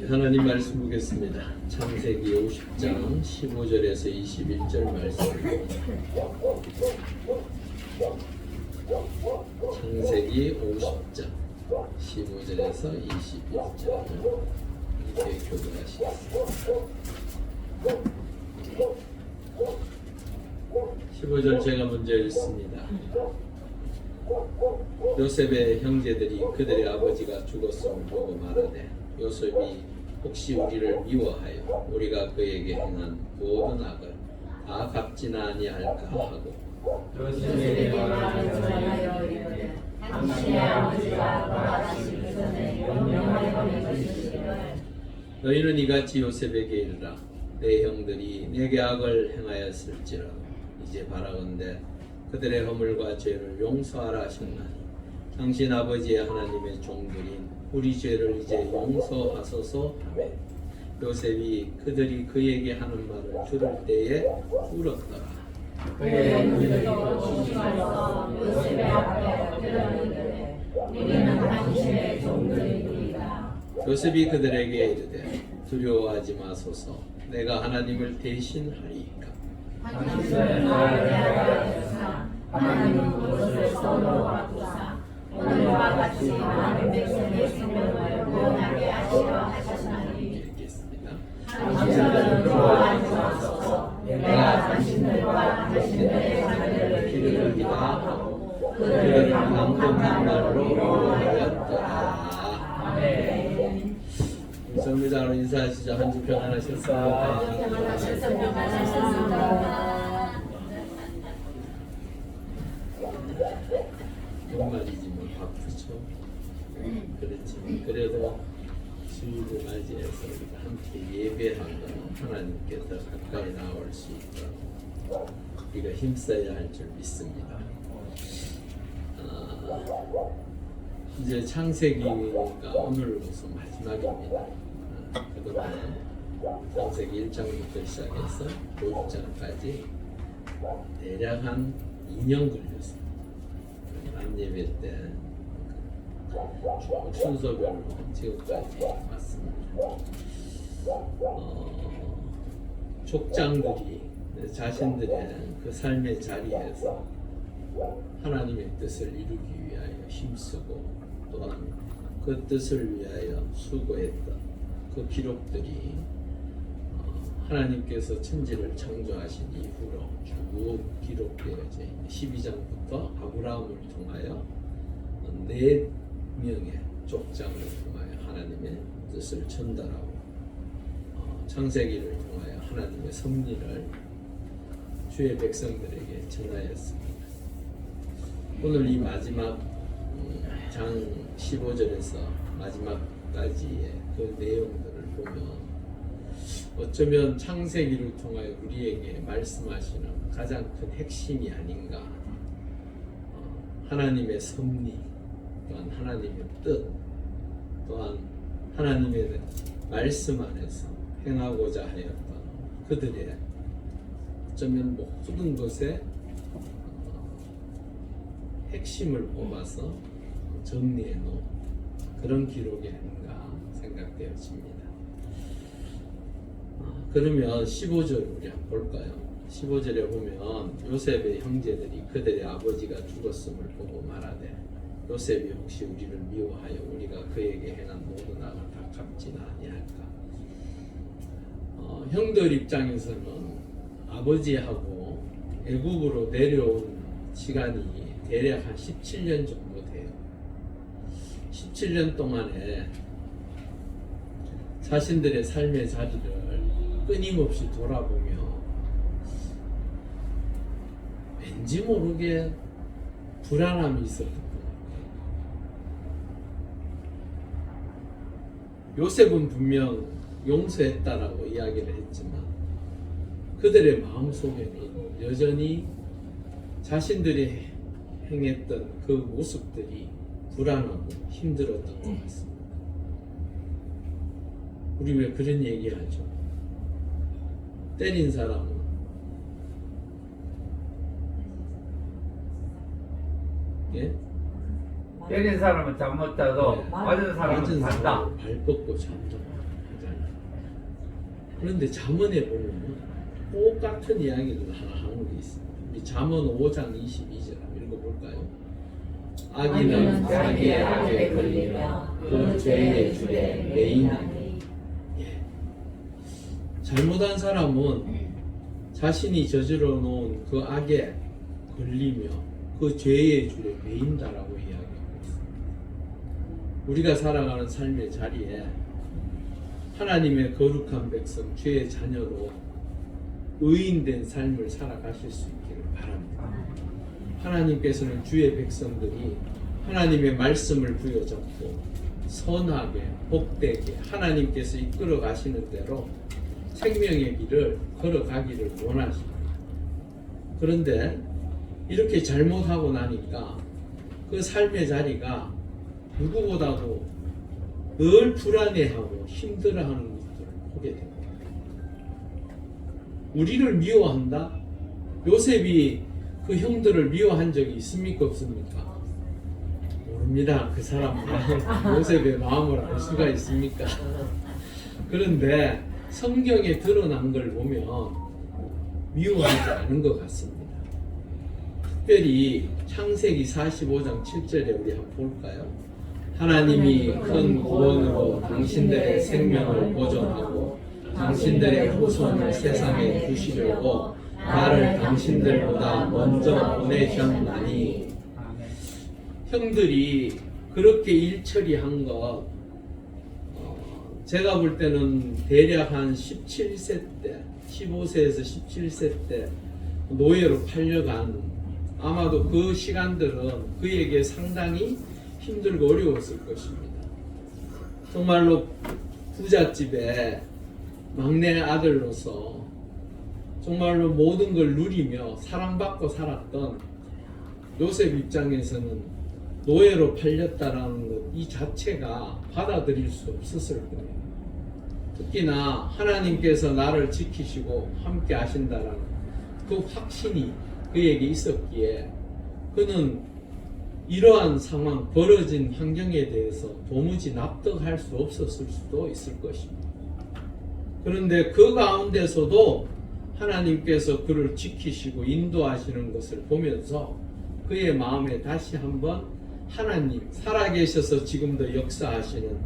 하나님 말씀 보겠습니다. 창세기 50장 15절에서 21절 말씀. 창세기 50장 15절에서 21절 이렇게 교도하시겠습니다. 15절 제가 먼저 읽습니다. 요셉의 형제들이 그들의 아버지가 죽었음을 보고 말하되 요셉이 혹시 우리를 미워하여 우리가 그에게 행한 모든 악을 다 갚지나 아니할까 하고 요셉에게 말하여 이르되 당신의 아버지가 돌아가시기 전에 명령하여 주시기를 너희는 이같이 요셉에게 이르라. 내 형들이 내게 악을 행하였을지라도 이제 바라건대 그들의 허물과 죄를 용서하라 하셨나니 당신 아버지의 하나님의 종들인 우리 죄를 이제 용서하소서 하매 요셉이 그들이 그에게 하는 말을 들을 때에 울었더라. 그의 눈을 조심하여서 요셉의 앞에 드러내되 우리는 당신의 종들이니이다. 요셉이 그들에게 이르되 두려워하지 마소서. 내가 하나님을 대신하리이까. 당신을 나를 대하여서 하나님은 그것을 손으로 바꾸사 오늘과 같이 많은 백성의 생명을 구원하게 하시려 하셨나니 읽겠습니다. 당신들은 두려워하지 마소서. 내가 당신들과 당신들의 자녀를 기르리라 하고 그들을 강력한 말로 위로하였더라. 아멘. 감사합니다. 인사하시죠. 한 주 평안하셨습니까? 연말이지 뭐 바쁘죠. 그렇지만 그래도 주일을 맞이해서 우리가 함께 예배하고 하나님께서 가까이 나올 수 있도록 우리가 힘써야 할 줄 믿습니다. 이제 창세기가 오늘로서 마지막입니다. 그동안 창세기 1장부터 시작해서 5장까지 대략 한 2년 걸렸습니다. 남 예배 때 순서별로 지금까지 왔습니다. 족장들이 자신들의 그 삶의 자리에서 하나님의 뜻을 이루기 위하여 힘쓰고 또한 그 뜻을 위하여 수고했던 그 기록들이 하나님께서 천지를 창조하신 이후로 쭉 기록되어져 있는 12장부터 아브라함을 통하여 4명의 족장을 통하여 하나님의 뜻을 전달하고 창세기를 통하여 하나님의 섭리를 주의 백성들에게 전하였습니다. 오늘 이 마지막 장 15절에서 마지막까지의 그 내용들을 보면 어쩌면 창세기를 통하여 우리에게 말씀하시는 가장 큰 핵심이 아닌가. 하나님의 섭리, 또한 하나님의 뜻, 또한 하나님의 말씀 안에서 행하고자 하였던 그들의 어쩌면 모든 것의 핵심을 뽑아서 정리해 놓은 그런 기록이 아닌가 생각되어집니다. 그러면 15절 우리 한번 볼까요? 15절에 보면 요셉의 형제들이 그들의 아버지가 죽었음을 보고 말하되 요셉이 혹시 우리를 미워하여 우리가 그에게 행한 모든 악을 다 갚지나 아니할까. 형들 입장에서는 아버지하고 애국으로 내려온 시간이 대략 한 17년 정도 돼요. 17년 동안에 자신들의 삶의 자리를 끊임없이 돌아보며 왠지 모르게 불안함이 있었던 것 같아요. 요셉은 분명 용서했다라고 이야기를 했지만 그들의 마음속에는 여전히 자신들이 행했던 그 모습들이 불안하고 힘들었던 것 같습니다. 우리 왜 그런 얘기하죠? 때린 사람은 예? 때린 사람은 잠 못 자도 네. 맞은 사람은 잔다. 발 뻗고 잔다. 그런데 잠언에 보면 똑같은 이야기를 하나 하는 게 있습니다. 우리 잠언 5장 22절 한번 읽어볼까요? 악인은 자기의 악에 걸리며 그 죄의 줄에 매이나니. 잘못한 사람은 자신이 저질러 놓은 그 악에 걸리며 그 죄의 줄에 매인다라고 이야기하고 있습니다. 우리가 살아가는 삶의 자리에 하나님의 거룩한 백성, 죄의 자녀로 의인된 삶을 살아가실 수 있기를 바랍니다. 하나님께서는 주의 백성들이 하나님의 말씀을 부여잡고 선하게, 복되게 하나님께서 이끌어 가시는 대로 생명의 길을 걸어가기를 원하십니다. 그런데 이렇게 잘못하고 나니까 그 삶의 자리가 누구보다도 늘 불안해하고 힘들어하는 것들을 보게 됩니다. 우리를 미워한다? 요셉이 그 형들을 미워한 적이 있습니까? 없습니까? 모릅니다. 그 사람 마음, 요셉의 마음을 알 수가 있습니까? 그런데 성경에 드러난 걸 보면 미워하지 않은 것 같습니다. 특별히 창세기 45장 7절에 우리 한번 볼까요? 하나님이 큰 구원으로 당신들의 생명을 보존하고 당신들의 후손을 세상에 두시려고 나를 당신들보다 먼저 보내셨나니. 형들이 그렇게 일 처리한 것, 제가 볼 때는 대략 한 17세 때, 15세에서 17세 때 노예로 팔려간, 아마도 그 시간들은 그에게 상당히 힘들고 어려웠을 것입니다. 정말로 부잣집에 막내 아들로서 정말로 모든 걸 누리며 사랑받고 살았던 요셉 입장에서는 노예로 팔렸다라는 것 이 자체가 받아들일 수 없었을 거예요. 특히나 하나님께서 나를 지키시고 함께 하신다라는 그 확신이 그에게 있었기에 그는 이러한 상황, 벌어진 환경에 대해서 도무지 납득할 수 없었을 수도 있을 것입니다. 그런데 그 가운데서도 하나님께서 그를 지키시고 인도하시는 것을 보면서 그의 마음에 다시 한번 하나님, 살아계셔서 지금도 역사하시는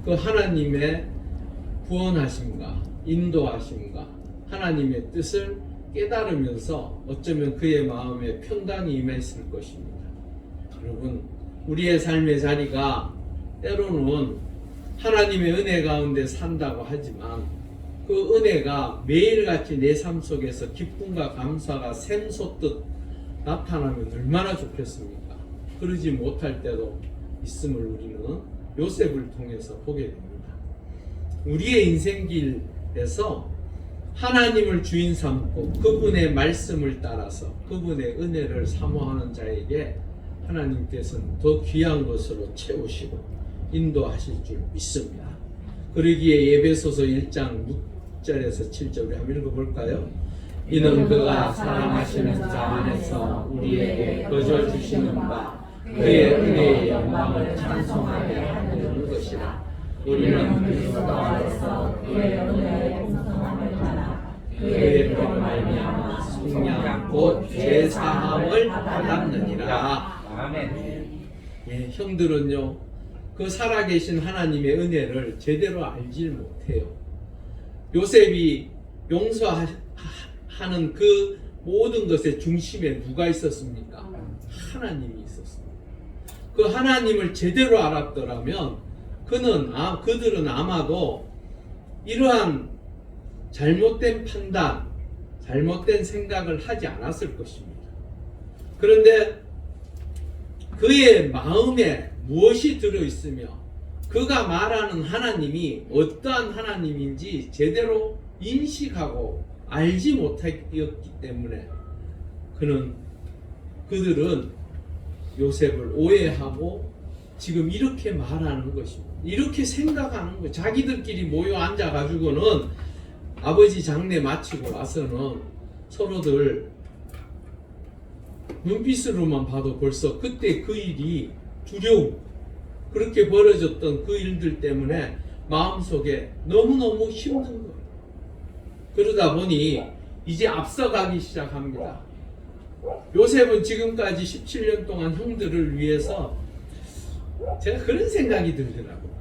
그 하나님의 구원하심과 인도하심과 하나님의 뜻을 깨달으면서 어쩌면 그의 마음에 평강이 임했을 것입니다. 여러분, 우리의 삶의 자리가 때로는 하나님의 은혜 가운데 산다고 하지만 그 은혜가 매일같이 내 삶 속에서 기쁨과 감사가 샘솟듯 나타나면 얼마나 좋겠습니까? 그러지 못할 때도 있음을 우리는 요셉을 통해서 보게 됩니다. 우리의 인생길에서 하나님을 주인 삼고 그분의 말씀을 따라서 그분의 은혜를 사모하는 자에게 하나님께서는 더 귀한 것으로 채우시고 인도하실 줄 믿습니다. 그러기에 에베소서 1장 6절에서 7절 우리 한번 읽어볼까요? 이는 그가 사랑하시는 자 안에서 우리에게 거저 주시는 바 그의 은혜의 영광을 찬송하게 하는 것이라. 우리는 그리스도 안에서 그의 은혜의 풍성함을 따라 그의 피로 말미암아 속량 곧 죄 사함을 받았느니라. 아멘. 예, 형들은요 그 살아계신 하나님의 은혜를 제대로 알질 못해요. 요셉이 용서하는 그 모든 것의 중심에 누가 있었습니까? 하나님이 있었습니다. 그 하나님을 제대로 알았더라면 그들은 아마도 이러한 잘못된 판단, 잘못된 생각을 하지 않았을 것입니다. 그런데 그의 마음에 무엇이 들어있으며 그가 말하는 하나님이 어떠한 하나님인지 제대로 인식하고 알지 못했기 때문에 그들은 요셉을 오해하고 지금 이렇게 말하는 것입니다. 이렇게 생각하는 거예요. 자기들끼리 모여 앉아가지고는 아버지 장례 마치고 와서는 서로들 눈빛으로만 봐도 벌써 그때 그 일이 두려움, 그렇게 벌어졌던 그 일들 때문에 마음속에 너무너무 힘든 거예요. 그러다 보니 이제 앞서가기 시작합니다. 요셉은 지금까지 17년 동안 형들을 위해서 제가 그런 생각이 들더라고요.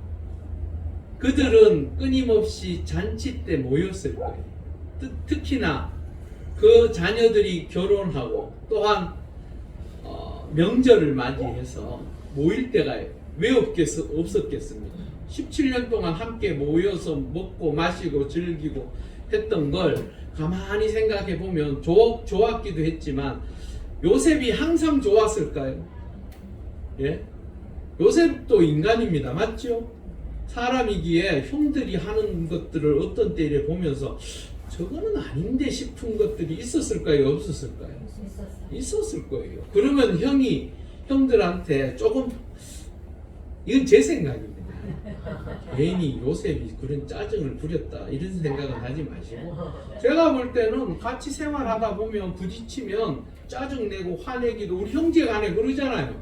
그들은 끊임없이 잔치 때 모였을 거예요. 특히나 그 자녀들이 결혼하고 또한 명절을 맞이해서 모일 때가 왜 없었겠습니까? 17년 동안 함께 모여서 먹고 마시고 즐기고 했던 걸 가만히 생각해 보면 좋았기도 했지만 요셉이 항상 좋았을까요? 예? 요셉도 인간입니다. 맞죠? 사람이기에 형들이 하는 것들을 어떤 때에 보면서 저거는 아닌데 싶은 것들이 있었을까요? 없었을까요? 있었을 거예요. 그러면 형들한테 조금, 이건 제 생각입니다. 괜히 요셉이 그런 짜증을 부렸다 이런 생각은 하지 마시고, 제가 볼 때는 같이 생활하다 보면 부딪히면 짜증내고 화내기도 우리 형제 간에 그러잖아요.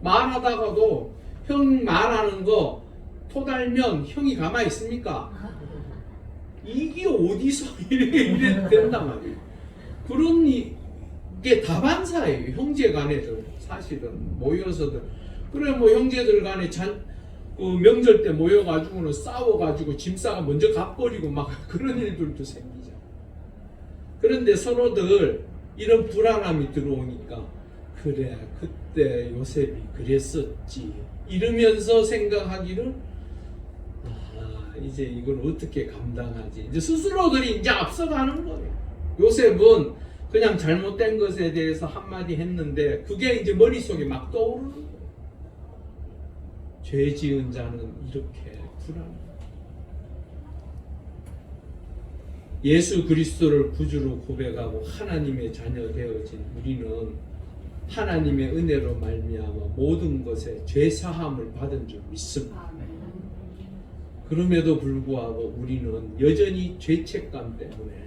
말하다가도 형 말하는 거 토달면 형이 가만히 있습니까? 이게 어디서 이래 된단 말이에요. 그런 게 다반사예요. 형제 간에도 사실은 모여서들. 그래 뭐 형제들 간에 명절 때 모여가지고는 싸워가지고 짐싸가 먼저 가버리고 막 그런 일들도 생기죠. 그런데 서로들 이런 불안함이 들어오니까 그래 그때 요셉이 그랬었지 이러면서 생각하기를 이제 이걸 어떻게 감당하지? 이제 스스로들이 이제 앞서가는 거예요. 요셉은 그냥 잘못된 것에 대해서 한마디 했는데 그게 이제 머릿속에 막 떠오르는 거예요. 죄 지은 자는 이렇게 불안해요. 예수 그리스도를 구주로 고백하고 하나님의 자녀 되어진 우리는 하나님의 은혜로 말미암아 모든 것에 죄 사함을 받은 줄 믿습니다. 그럼에도 불구하고 우리는 여전히 죄책감 때문에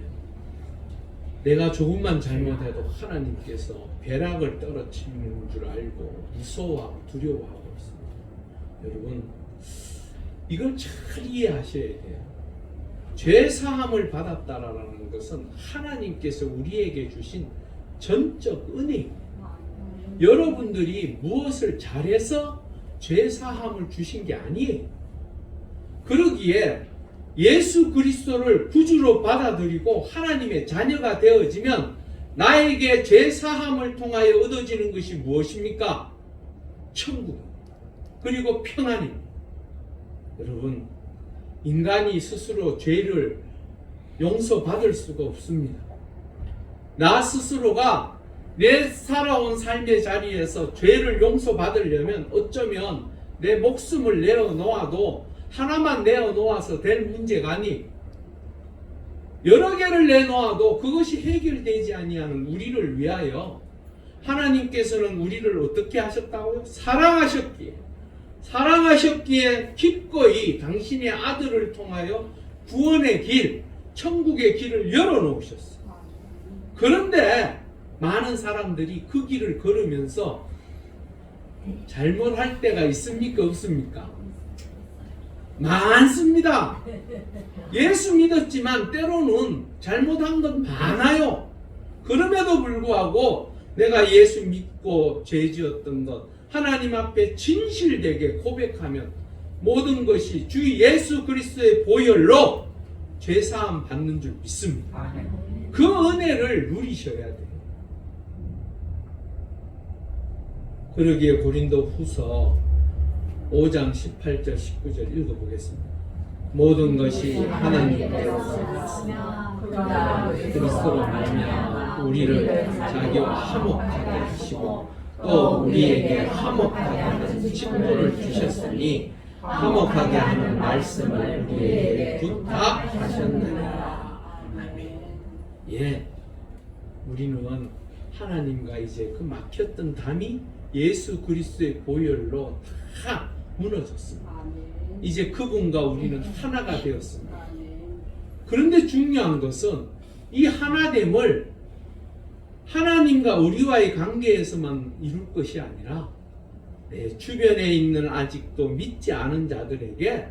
내가 조금만 잘못해도 하나님께서 벼락을 떨어뜨리는 줄 알고 무서워하고 두려워하고 있습니다. 여러분, 이걸 잘 이해하셔야 돼요. 죄 사함을 받았다라는 것은 하나님께서 우리에게 주신 전적 은혜입니다. 여러분들이 무엇을 잘해서 죄 사함을 주신 게 아니에요. 그러기에 예수 그리스도를 구주로 받아들이고 하나님의 자녀가 되어지면 나에게 죄 사함을 통하여 얻어지는 것이 무엇입니까? 천국 그리고 평안입니다. 여러분, 인간이 스스로 죄를 용서받을 수가 없습니다. 나 스스로가 내 살아온 삶의 자리에서 죄를 용서받으려면 어쩌면 내 목숨을 내어놓아도 하나만 내어놓아서 될 문제가 아니, 여러 개를 내놓아도 그것이 해결되지 아니하는 우리를 위하여 하나님께서는 우리를 어떻게 하셨다고요? 사랑하셨기에 기꺼이 당신의 아들을 통하여 구원의 길, 천국의 길을 열어놓으셨어요. 그런데 많은 사람들이 그 길을 걸으면서 잘못할 때가 있습니까? 없습니까? 많습니다. 예수 믿었지만 때로는 잘못한 건 많아요. 그럼에도 불구하고 내가 예수 믿고 죄 지었던 것 하나님 앞에 진실되게 고백하면 모든 것이 주 예수 그리스도의 보혈로 죄사함 받는 줄 믿습니다. 그 은혜를 누리셔야 돼요. 그러기에 고린도 후서 5장 18절 19절 읽어보겠습니다. 모든 것이 하나님께서 그리스도로 말미암아 우리를 자기와 화목하게 하시고 또 우리에게 화목하게 하는 직분을 주셨으니 화목하게 하는 말씀을 우리에게 부탁하셨느니라. 아멘. 예, 우리는 하나님과 이제 그 막혔던 담이 예수 그리스도의 보혈로 다 무너졌습니다. 이제 그분과 우리는 하나가 되었습니다. 그런데 중요한 것은 이 하나됨을 하나님과 우리와의 관계에서만 이룰 것이 아니라 내 주변에 있는 아직도 믿지 않은 자들에게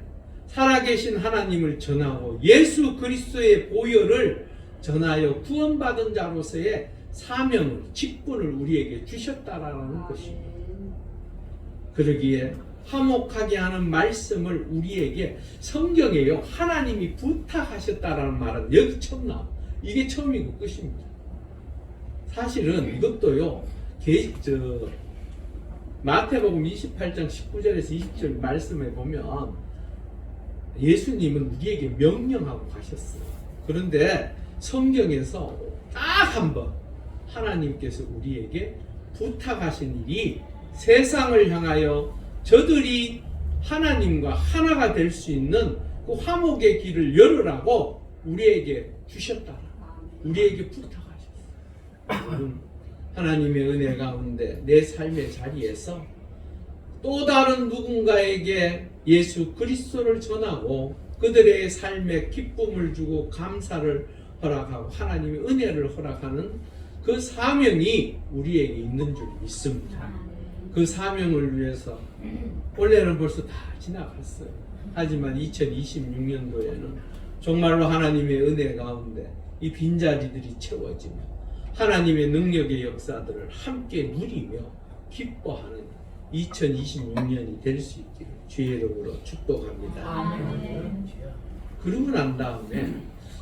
살아계신 하나님을 전하고 예수 그리스도의 보혈을 전하여 구원받은 자로서의 사명을, 직분을 우리에게 주셨다라는 것입니다. 그러기에 화목하게 하는 말씀을 우리에게 성경에요, 하나님이 부탁하셨다라는 말은 여기 처음 나와. 이게 처음이고 끝입니다. 사실은 이것도요, 마태복음 28장 19절에서 20절 말씀에 보면 예수님은 우리에게 명령하고 가셨어요. 그런데 성경에서 딱 한 번 하나님께서 우리에게 부탁하신 일이 세상을 향하여 저들이 하나님과 하나가 될 수 있는 그 화목의 길을 열으라고 우리에게 주셨다. 우리에게 부탁하셨어요. 하나님의 은혜 가운데 내 삶의 자리에서 또 다른 누군가에게 예수 그리스도를 전하고 그들의 삶에 기쁨을 주고 감사를 허락하고 하나님의 은혜를 허락하는 그 사명이 우리에게 있는 줄 믿습니다. 그 사명을 위해서 원래는 벌써 다 지나갔어요. 하지만 2026년도에는 정말로 하나님의 은혜 가운데 이 빈자리들이 채워지며 하나님의 능력의 역사들을 함께 누리며 기뻐하는 2026년이 될 수 있기를 주의 이름으로 축복합니다. 그러고 난 다음에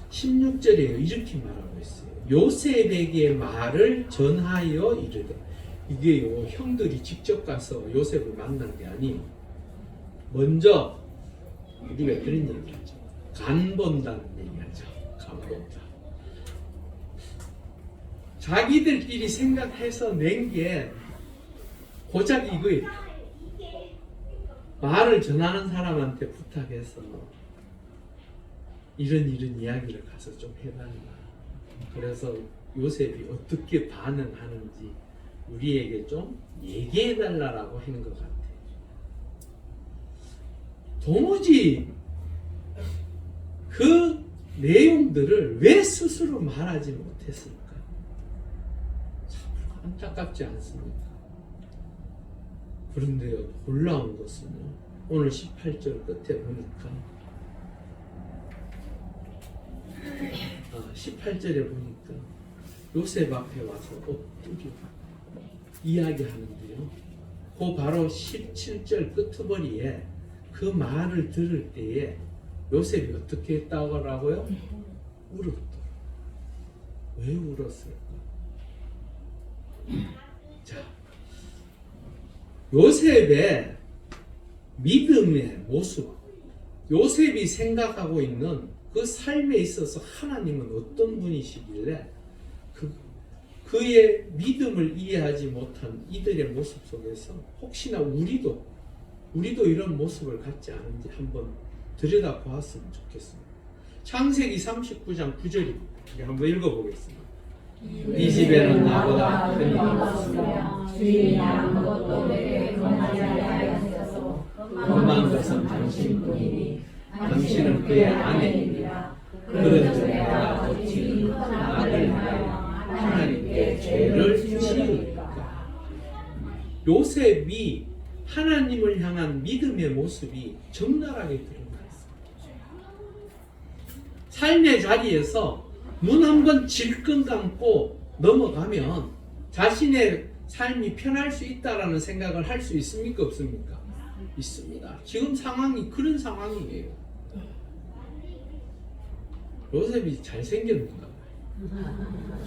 16절에 이렇게 말하고 있어요. 요셉에게 말을 전하여 이르되, 이게요, 형들이 직접 가서 요셉을 만난 게 아니에요. 먼저 우리가 그런 얘기하죠. 간 본다는 얘기하죠. 간 본다. 자기들끼리 생각해서 낸 게 고작 이거예요. 말을 전하는 사람한테 부탁해서 이런 이야기를 가서 좀 해달라. 그래서 요셉이 어떻게 반응하는지 우리에게 좀 얘기해달라고 한 것 같아요. 도무지 그 내용들을 왜 스스로 말하지 못했을까? 참 안타깝지 않습니까? 그런데요, 놀라운 것은요, 오늘 18절 끝에 보니까 18절에 보니까 요셉 앞에 와서 엎드려 이야기하는데요, 그 바로 17절 끝머리에 그 말을 들을 때에 요셉이 어떻게 했다고요? 울었더라. 왜 울었을까? 자, 요셉의 믿음의 모습, 요셉이 생각하고 있는 그 삶에 있어서 하나님은 어떤 분이시길래 그의 믿음을 이해하지 못한 이들의 모습 속에서 혹시나 우리도 이런 모습을 갖지 않은지 한번 들여다보았으면 좋겠습니다. 창세기 39장 9절입니다. 한번 읽어보겠습니다. 이 집에는 나보다 큰 이가 없으며 주인이 아무것도 내게 권하지 아니하였으므로 그만 것은 당신뿐이니 당신은 그의 아내이니라. 그런즉 내가 어찌 큰 악을 하여 하나님께 죄를 지으리까. 요셉이 하나님을 향한 믿음의 모습이 적나라하게 드러나 있습니다. 삶의 자리에서 눈 한번 질끈 감고 넘어가면 자신의 삶이 편할 수 있다라는 생각을 할 수 있습니까? 없습니까? 있습니다. 지금 상황이 그런 상황이에요. 요셉이 잘생겼는가?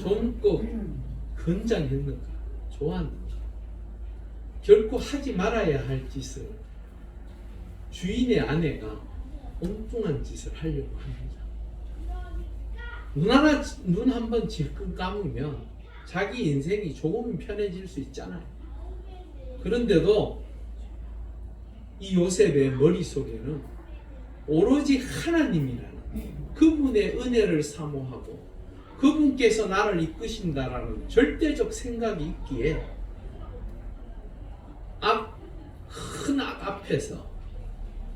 젊고 건장했는가? 좋았는가? 결코 하지 말아야 할 짓을 주인의 아내가 엉뚱한 짓을 하려고 합니다. 눈 한 번 질끈 감으면 자기 인생이 조금은 편해질 수 있잖아요. 그런데도 이 요셉의 머릿속에는 오로지 하나님이라는 그분의 은혜를 사모하고 그분께서 나를 이끄신다라는 절대적 생각이 있기에 큰 악 앞에서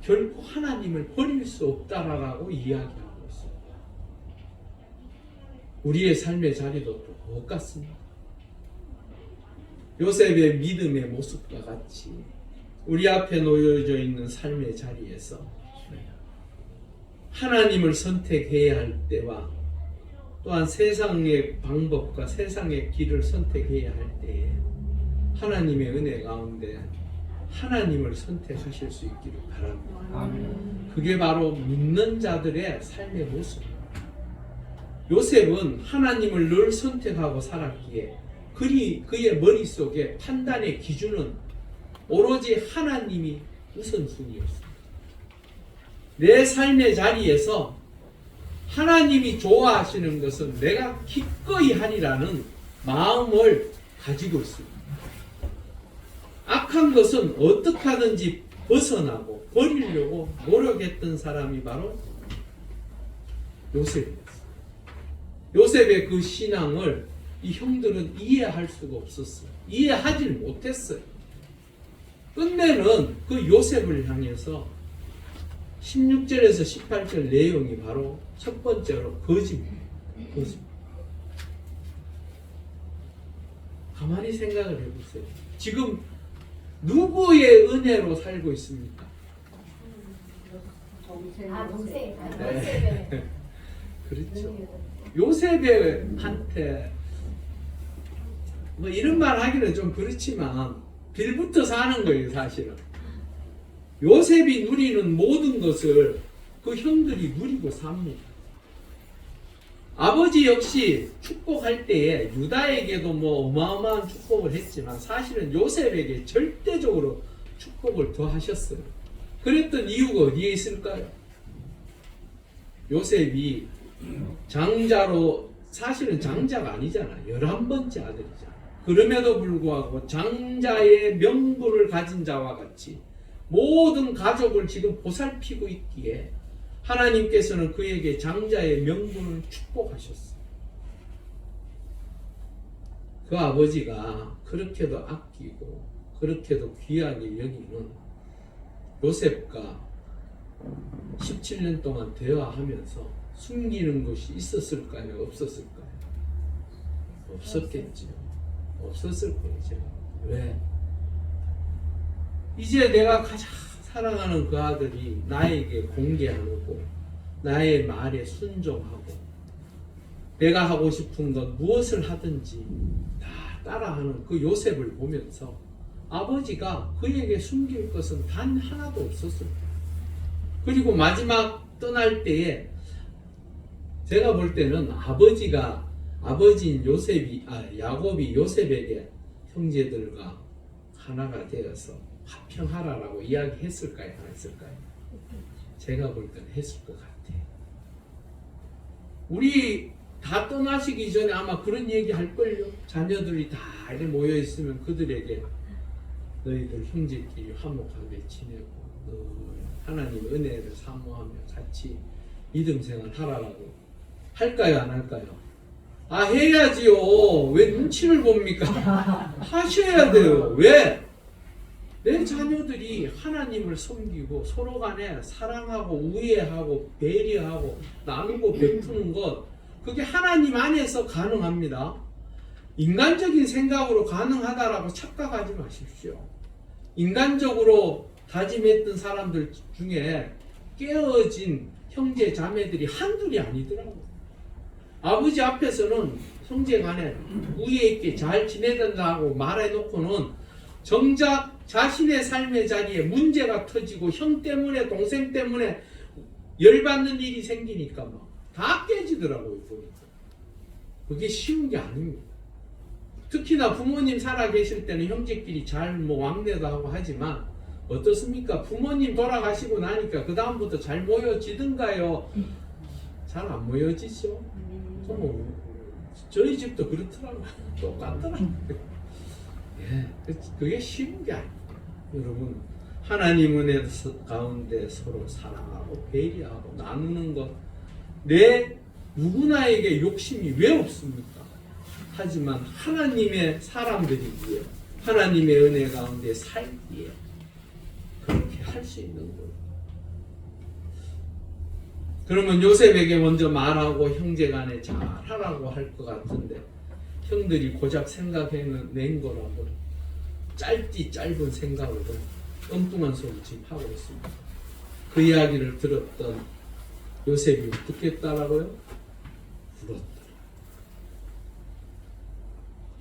결코 하나님을 버릴 수 없다라고 이야기하고 있습니다. 우리의 삶의 자리도 똑같습니다. 요셉의 믿음의 모습과 같이 우리 앞에 놓여져 있는 삶의 자리에서 하나님을 선택해야 할 때와 또한 세상의 방법과 세상의 길을 선택해야 할 때에 하나님의 은혜 가운데 하나님을 선택하실 수 있기를 바랍니다. 그게 바로 믿는 자들의 삶의 모습입니다. 요셉은 하나님을 늘 선택하고 살았기에 그의 머릿속에 판단의 기준은 오로지 하나님이 우선순위였습니다. 내 삶의 자리에서 하나님이 좋아하시는 것은 내가 기꺼이 하리라는 마음을 가지고 있습니다. 악한 것은 어떻게 하든지 벗어나고 버리려고 노력했던 사람이 바로 요셉이었어요. 요셉의 그 신앙을 이 형들은 이해할 수가 없었어요. 이해하지 못했어요. 끝내는 그 요셉을 향해서 16절에서 18절 내용이 바로 첫 번째로 거짓입니다. 거짓. 가만히 생각을 해보세요. 지금 누구의 은혜로 살고 있습니까? 네. 그렇죠. 요셉한테 뭐 이런 말 하기는 좀 그렇지만 빌부터 사는 거예요, 사실은. 요셉이 누리는 모든 것을 그 형들이 누리고 삽니다. 아버지 역시 축복할 때에 유다에게도 뭐 어마어마한 축복을 했지만 사실은 요셉에게 절대적으로 축복을 더 하셨어요. 그랬던 이유가 어디에 있을까요? 요셉이 장자로, 사실은 장자가 아니잖아. 11번째 아들이잖아. 그럼에도 불구하고 장자의 명분을 가진 자와 같이 모든 가족을 지금 보살피고 있기에 하나님께서는 그에게 장자의 명분을 축복하셨어요. 그 아버지가 그렇게도 아끼고 그렇게도 귀하게 여기는 요셉과 17년 동안 대화하면서 숨기는 것이 있었을까요? 없었을까요? 없었겠지요. 없었을 거예요. 제가. 왜? 이제 내가 가장 사랑하는 그 아들이 나에게 공개하고 나의 말에 순종하고 내가 하고 싶은 것 무엇을 하든지 다 따라하는 그 요셉을 보면서 아버지가 그에게 숨길 것은 단 하나도 없었어요. 그리고 마지막 떠날 때에 제가 볼 때는 아버지인 야곱이 요셉에게 형제들과 하나가 되어서 화평하라라고 이야기했을까요? 안 했을까요? 제가 볼 때는 했을 것 같아요. 우리 다 떠나시기 전에 아마 그런 얘기 할걸요. 자녀들이 다 이렇게 모여있으면 그들에게 너희들 형제끼리 화목하게 지내고 하나님 은혜를 사모하며 같이 믿음 생활 하라라고 할까요? 안 할까요? 아, 해야지요. 왜 눈치를 봅니까? 하셔야 돼요. 왜? 내 자녀들이 하나님을 섬기고 서로 간에 사랑하고 우애하고 배려하고 나누고 베푸는 것, 그게 하나님 안에서 가능합니다. 인간적인 생각으로 가능하다라고 착각하지 마십시오. 인간적으로 다짐했던 사람들 중에 깨어진 형제 자매들이 한둘이 아니더라고요. 아버지 앞에서는 형제 간에 우애 있게 잘 지내던다고 말해놓고는 정작 자신의 삶의 자리에 문제가 터지고 형 때문에 동생 때문에 열받는 일이 생기니까 막 다 깨지더라고요. 보니까 그게 쉬운 게 아닙니다. 특히나 부모님 살아 계실 때는 형제끼리 잘 뭐 왕래도 하고 하지만 어떻습니까? 부모님 돌아가시고 나니까 그 다음부터 잘 모여지든가요? 잘 안 모여지죠. 저희 집도 그렇더라고요. 똑같더라고요. 예, 그게 쉬운 게 아니에요. 여러분, 하나님 은혜 가운데 서로 사랑하고 배려하고 나누는 것, 누구나에게 욕심이 왜 없습니까? 하지만 하나님의 사람들이기에 하나님의 은혜 가운데 살기에 그렇게 할 수 있는 거예요. 그러면 요셉에게 먼저 말하고 형제간에 잘하라고 할 것 같은데 형들이 고작 생각해낸 거라고 짧은 생각으로 엉뚱한 소리 지금 하고 있습니다. 그 이야기를 들었던 요셉이 어떻게 했다라고요? 울었다.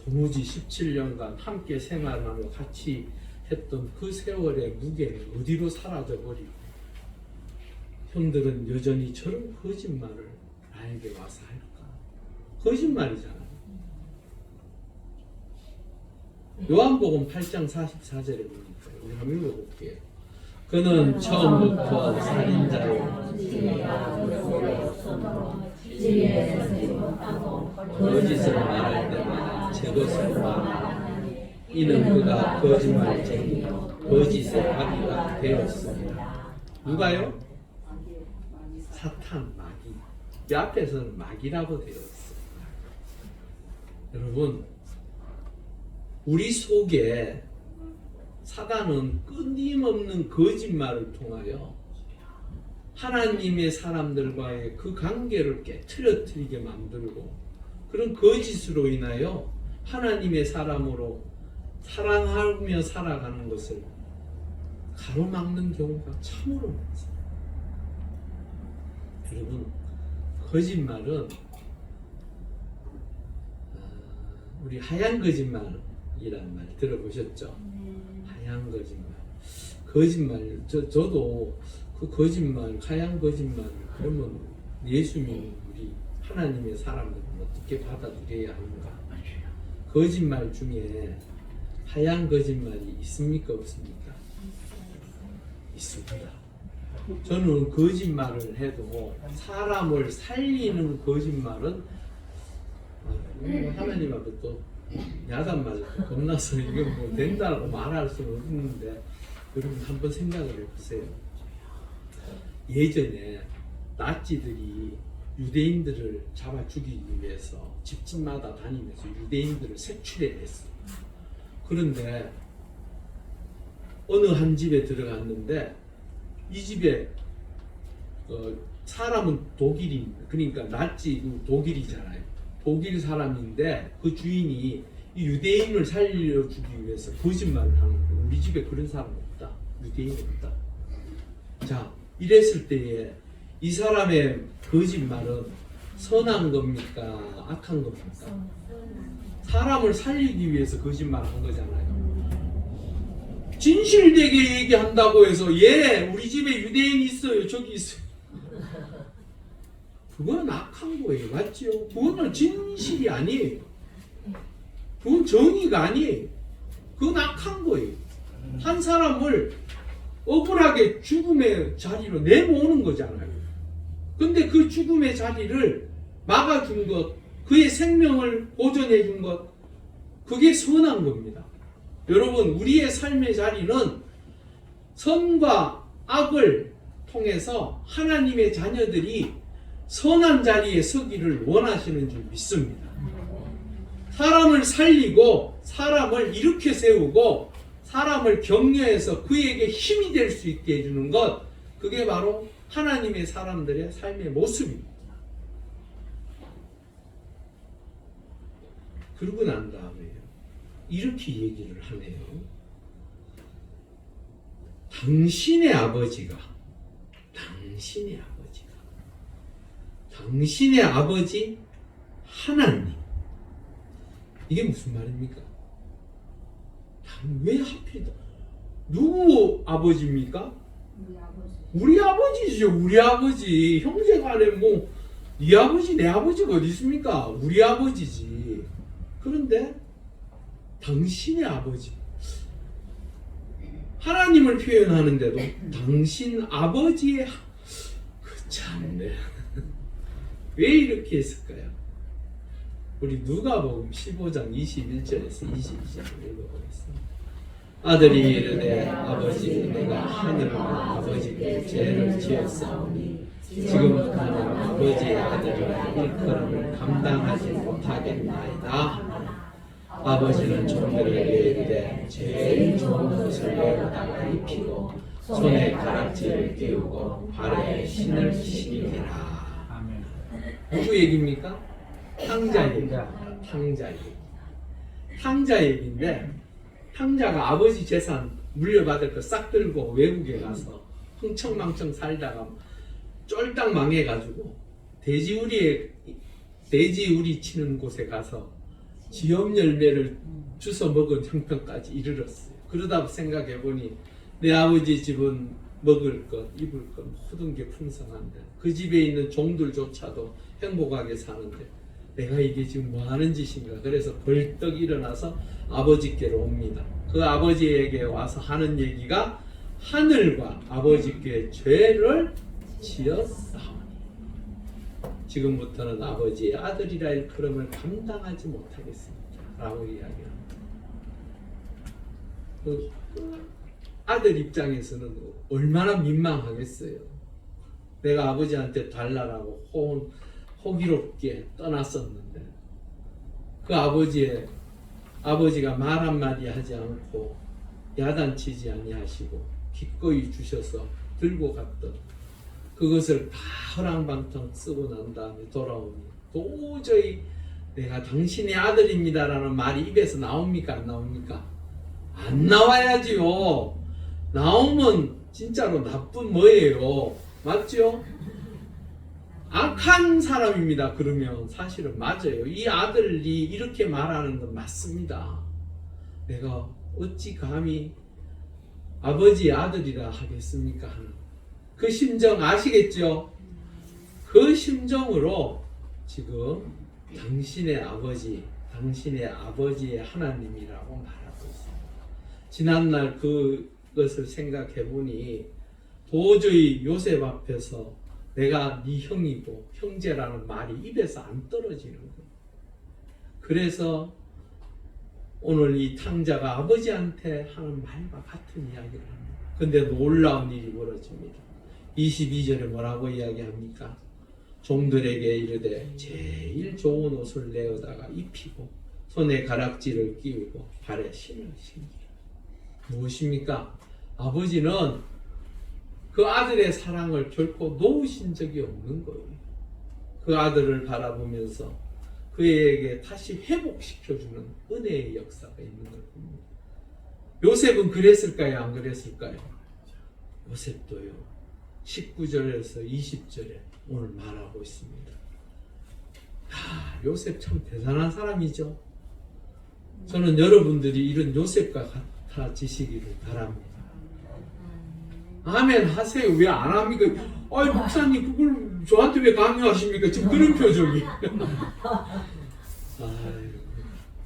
도무지 17년간 함께 생활하며 같이 했던 그 세월의 무게는 어디로 사라져버리고 형들은 여전히 저런 거짓말을 나에게 와서 할까? 거짓말이잖아요. 요한복음 8장 44절에 보니까 우리 한번 읽어볼게요. 그는 처음부터 살인자요 거짓을 말할 때마다 제 것을 말하니 이는 그가 거짓말쟁이요 거짓의 아기가 되었습니다. 누가요? 사탄, 마귀. 이 앞에서는 마귀라고 되어 있습니다. 여러분, 우리 속에 사단은 끊임없는 거짓말을 통하여 하나님의 사람들과의 그 관계를 깨트려뜨리게 만들고 그런 거짓으로 인하여 하나님의 사람으로 사랑하며 살아가는 것을 가로막는 경우가 참으로 많습니다. 여러분, 거짓말은 우리 하얀 거짓말이라는 말 들어보셨죠? 하얀 거짓말. 거짓말, 저도 그 거짓말, 하얀 거짓말, 그러면 예수 믿는 우리 하나님의 사람들은 어떻게 받아들여야 하는가? 거짓말 중에 하얀 거짓말이 있습니까? 없습니까? 있습니다. 저는 거짓말을 해도 사람을 살리는 거짓말은 하나님 앞에 또 야단 맞았고 겁나서 이거 뭐 된다고 말할 수는 없는데 여러분 한번 생각을 해보세요. 예전에 나치들이 유대인들을 잡아 죽이기 위해서 집집마다 다니면서 유대인들을 색출해냈어요. 그런데 어느 한 집에 들어갔는데 이 집에 사람은 독일인, 그러니까 나치 독일이잖아요. 독일 사람인데 그 주인이 이 유대인을 살려주기 위해서 거짓말을 하는 거예요. 우리 집에 그런 사람 없다. 유대인 없다. 자, 이랬을 때에 이 사람의 거짓말은 선한 겁니까? 악한 겁니까? 사람을 살리기 위해서 거짓말한 거잖아요. 진실되게 얘기한다고 해서 우리 집에 유대인이 있어요. 저기 있어요. 그거는 악한 거예요. 맞죠? 그거는 진실이 아니에요. 그건 정의가 아니에요. 그건 악한 거예요. 한 사람을 억울하게 죽음의 자리로 내모으는 거잖아요. 근데 그 죽음의 자리를 막아준 것, 그의 생명을 보존해 준 것, 그게 선한 겁니다. 여러분, 우리의 삶의 자리는 선과 악을 통해서 하나님의 자녀들이 선한 자리에 서기를 원하시는 줄 믿습니다. 사람을 살리고 사람을 일으켜 세우고 사람을 격려해서 그에게 힘이 될 수 있게 해주는 것, 그게 바로 하나님의 사람들의 삶의 모습입니다. 그러고 난 다음에 이렇게 얘기를 하네요. 당신의 아버지 하나님. 이게 무슨 말입니까? 왜 하필 누구 아버지입니까? 우리 아버지죠. 우리 아버지. 형제간에 뭐 네 아버지 내 아버지가 어디 있습니까? 우리 아버지지. 그런데 당신의 아버지, 하나님을 표현하는데도 당신 아버지의 참네. 왜 이렇게 했을까요? 우리 누가복음 15장 21절에서 22절을 읽어보겠습니다. 아들이 이르되 아버지 내가 하늘과 아버지께 죄를 지었사오니 지금부터는 아버지의 아들이라 일컬음을 감당하지 못하겠나이다. 아버지는 종들에게 이르되 제일 좋은 것을 내어다가 입히고 손에 가락지를 띄우고 발에 신을 신이니라. 누구 얘기입니까? 탕자 얘기입니다. 탕자 얘기인데, 탕자가 아버지 재산 물려받을 거 싹 들고 외국에 가서 흥청망청 살다가 쫄딱 망해가지고 돼지우리 치는 곳에 가서 지엄 열매를 주워 먹은 형편까지 이르렀어요. 그러다 생각해보니 내 아버지 집은 먹을 것, 입을 것 모든 게 풍성한데 그 집에 있는 종들조차도 행복하게 사는데 내가 이게 지금 뭐 하는 짓인가. 그래서 벌떡 일어나서 아버지께로 옵니다. 그 아버지에게 와서 하는 얘기가 하늘과 아버지께 죄를 지었사오니 지금부터는 아버지의 아들이라 일컬음을 감당하지 못하겠습니다 라고 이야기합니다. 그 아들 입장에서는 얼마나 민망하겠어요. 내가 아버지한테 달라라고 호기롭게 떠났었는데 그 아버지가 말 한마디 하지 않고 야단치지 아니하시고 기꺼이 주셔서 들고 갔던 그것을 다 허랑방탕 쓰고 난 다음에 돌아오니 도저히 내가 당신의 아들입니다라는 말이 입에서 나옵니까 안 나옵니까? 안 나와야지요. 나오면 진짜로 나쁜 뭐예요? 맞죠? 악한 사람입니다. 그러면 사실은 맞아요. 이 아들이 이렇게 말하는 건 맞습니다. 내가 어찌 감히 아버지의 아들이라 하겠습니까? 하는 그 심정 아시겠죠? 그 심정으로 지금 당신의 아버지의 하나님이라고 말하고 있습니다. 지난날 그것을 생각해 보니 도저히 요셉 앞에서 내가 네 형이고 형제라는 말이 입에서 안 떨어지는 거예요. 그래서 오늘 이 탕자가 아버지한테 하는 말과 같은 이야기를 합니다. 근데 놀라운 일이 벌어집니다. 22절에 뭐라고 이야기합니까? 종들에게 이르되 제일 좋은 옷을 내어다가 입히고 손에 가락지를 끼우고 발에 신을 신기라. 무엇입니까? 아버지는 그 아들의 사랑을 결코 놓으신 적이 없는 거예요. 그 아들을 바라보면서 그에게 다시 회복시켜주는 은혜의 역사가 있는 걸 봅니다. 요셉은 그랬을까요? 안 그랬을까요? 요셉도요. 19절에서 20절에 오늘 말하고 있습니다. 요셉 참 대단한 사람이죠. 저는 여러분들이 이런 요셉과 같아지시기를 바랍니다. 아멘 하세요. 왜 안 합니까? 아이 목사님 그걸 저한테 왜 강요하십니까? 지금 그런 표정이.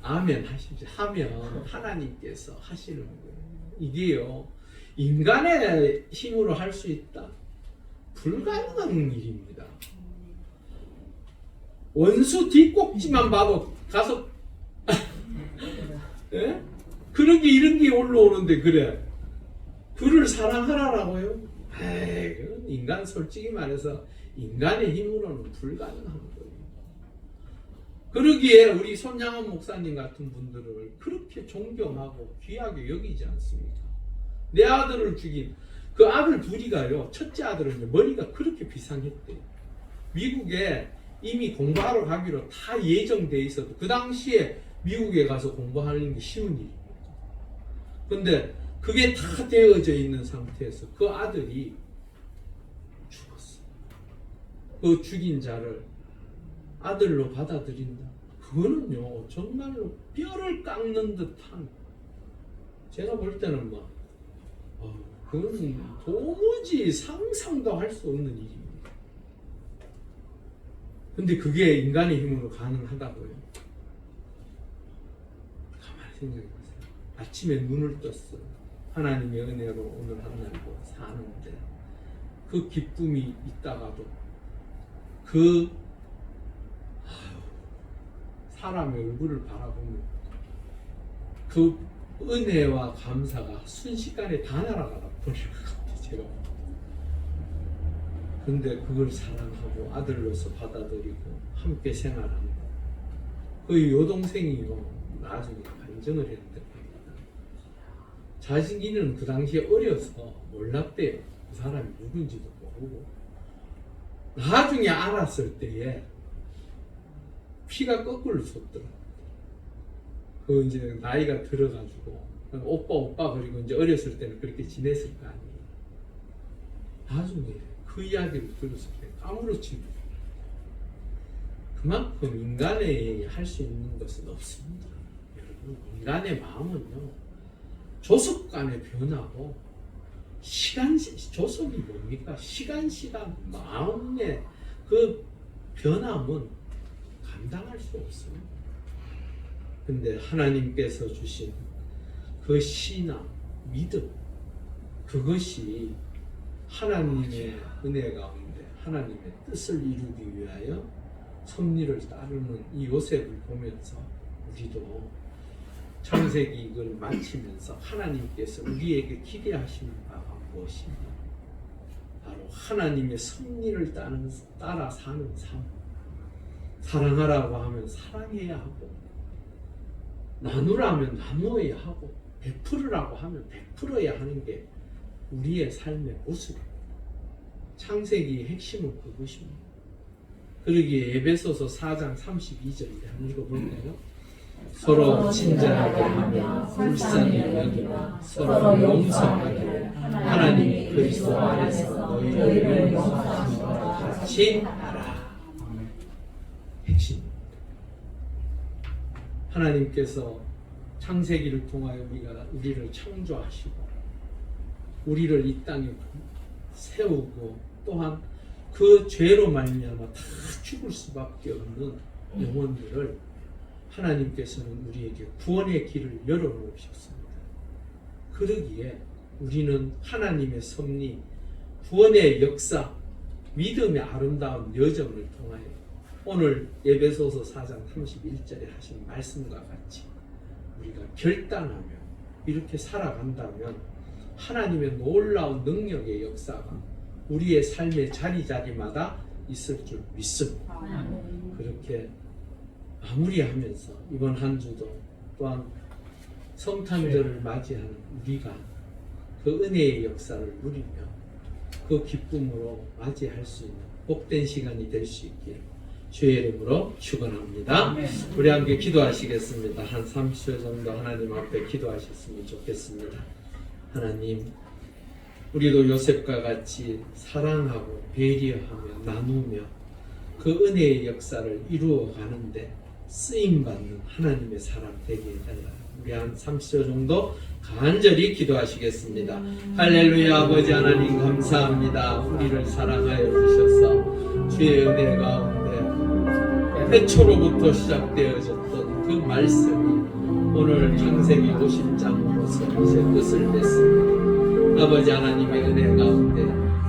아멘 하십시오. 하면 하나님께서 하시는 거예요. 이게요. 인간의 힘으로 할 수 있다? 불가능한 일입니다. 원수 뒷꼭지만 봐도 가서 예? 그런 게 이런 게 올라오는데 그래. 그를 사랑하라라고요? 그건 인간 솔직히 말해서 인간의 힘으로는 불가능한 거예요. 그러기에 우리 손양원 목사님 같은 분들을 그렇게 존경하고 귀하게 여기지 않습니까? 내 아들을 죽인 그 아들 둘이가요. 첫째 아들은 머리가 그렇게 비상했대요. 미국에 이미 공부하러 가기로 다 예정돼 있어도 그 당시에 미국에 가서 공부하는 게 쉬운 일입니다. 근데 그게 다 되어져 있는 상태에서 그 아들이 죽었어요. 그 죽인 자를 아들로 받아들인다. 그거는요 정말로 뼈를 깎는 듯한, 제가 볼 때는 그건 도무지 상상도 할 수 없는 일입니다. 근데 그게 인간의 힘으로 가능하다고요? 가만히 생각해보세요. 아침에 눈을 떴어요. 하나님의 은혜로 오늘 하늘고 사는데 그 기쁨이 있다가도 그 사람의 얼굴을 바라보면 그 은혜와 감사가 순식간에 다 날아가 버릴 것 같아요. 제가. 근데 그걸 사랑하고 아들로서 받아들이고 함께 생활하는 그 여동생이요 나중에 간증을 했는데 자신기는 그 당시에 어려서 몰랐대요. 그 사람이 누군지도 모르고. 나중에 알았을 때에 피가 거꾸로 솟더라고요. 그 이제 나이가 들어가지고 오빠 그리고 이제 어렸을 때는 그렇게 지냈을 거 아니에요. 나중에 그 이야기를 들어서 까무러칩니다. 그만큼 인간이 할 수 있는 것은 없습니다. 여러분, 인간의 마음은요, 조석 간의 변화고, 조석이 뭡니까? 시간, 마음의 그 변함은 감당할 수 없습니다. 근데 하나님께서 주신 그 신앙, 믿음, 그것이 하나님의 은혜 가운데 하나님의 뜻을 이루기 위하여 섭리를 따르는 이 요셉을 보면서 우리도 창세기 이걸 마치면서 하나님께서 우리에게 기대하시는 바가 무엇입니까? 바로 하나님의 섭리를 따라 사는 삶. 사랑하라고 하면 사랑해야 하고, 나누라면 나누어야 하고, 베풀으라고 하면 베풀어야 하는 게 우리의 삶의 모습입니다. 창세기의 핵심은 그것입니다. 그러기에 에베소서 4장 32절 한번 읽어볼까요? 서로 친절하게 하며 불쌍히 여기며 서로 용서하기를 하나님이 그리스도 안에서 너희를 용서하신 것 같이 하라. 핵심입니다. 하나님께서 창세기를 통하여 우리를 창조하시고 우리를 이 땅에 세우고 또한 그 죄로 말미암아 다 죽을 수밖에 없는 영혼들을 하나님께서는 우리에게 구원의 길을 열어놓으셨습니다. 그러기에 우리는 하나님의 섭리, 구원의 역사, 믿음의 아름다운 여정을 통하여 오늘 에베소서 4장 31절에 하신 말씀과 같이 우리가 결단하며 이렇게 살아간다면 하나님의 놀라운 능력의 역사가 우리의 삶의 자리마다 있을 줄 믿습니다. 그렇게 마무리하면서 이번 한 주도 또한 성탄절을 맞이하는 우리가 그 은혜의 역사를 누리며 그 기쁨으로 맞이할 수 있는 복된 시간이 될 수 있기를 주의 이름으로 축원합니다. 우리 함께 기도하시겠습니다. 한 30초 정도 하나님 앞에 기도하셨으면 좋겠습니다. 하나님, 우리도 요셉과 같이 사랑하고 배려하며 나누며 그 은혜의 역사를 이루어 가는데 쓰임받는 하나님의 사람 되게 해달라. 우리 한 30초 정도 간절히 기도하시겠습니다. 할렐루야. 아버지 하나님 감사합니다. 우리를 사랑하여 주셔서 주의 은혜 가운데 태초로부터 시작되어졌던 그 말씀이 오늘 창세기 50장으로서 이제 끝을 맺습니다. 아버지 하나님의 은혜 가운데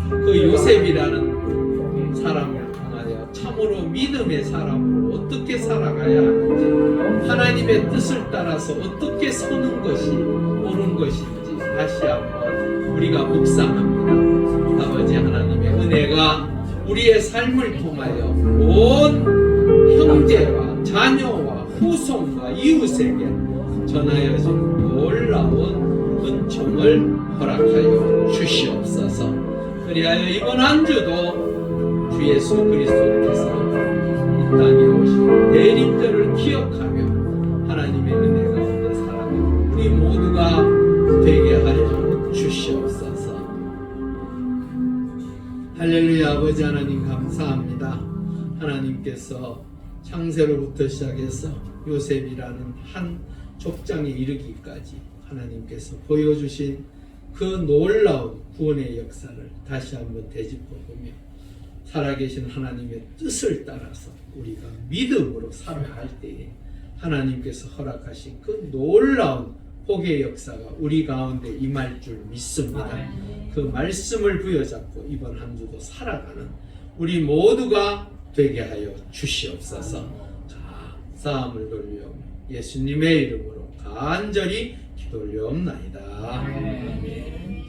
그 요셉이라는 사람을 통하여 참으로 믿음의 사람으로 어떻게 살아가야 하는지, 하나님의 뜻을 따라서 어떻게 서는 것이 옳은 것인지 다시 한번 우리가 묵상합니다. 아버지 하나님의 은혜가 우리의 삶을 통하여 온 형제와 자녀와 후손과 이웃에게 전하여진 놀라운 은총을 허락하여 주시옵소서. 그리하여 이번 한 주도 주 예수 그리스도께서 이 땅에 오신 대림절을 기억하며 하나님의 은혜 가운데 살아가는 우리 모두가 되게 하여 주시옵소서. 할렐루야. 아버지 하나님 감사합니다. 하나님께서 창세로부터 시작해서 요셉이라는 한 족장에 이르기까지 하나님께서 보여주신 그 놀라운 구원의 역사를 다시 한번 되짚어보며 살아계신 하나님의 뜻을 따라서 우리가 믿음으로 살아갈 때에 하나님께서 허락하신 그 놀라운 복의 역사가 우리 가운데 임할 줄 믿습니다. 그 말씀을 부여잡고 이번 한 주도 살아가는 우리 모두가 되게 하여 주시옵소서. 감사함을 돌려 예수님의 이름으로 간절히 기도 올려옵나이다. 아멘.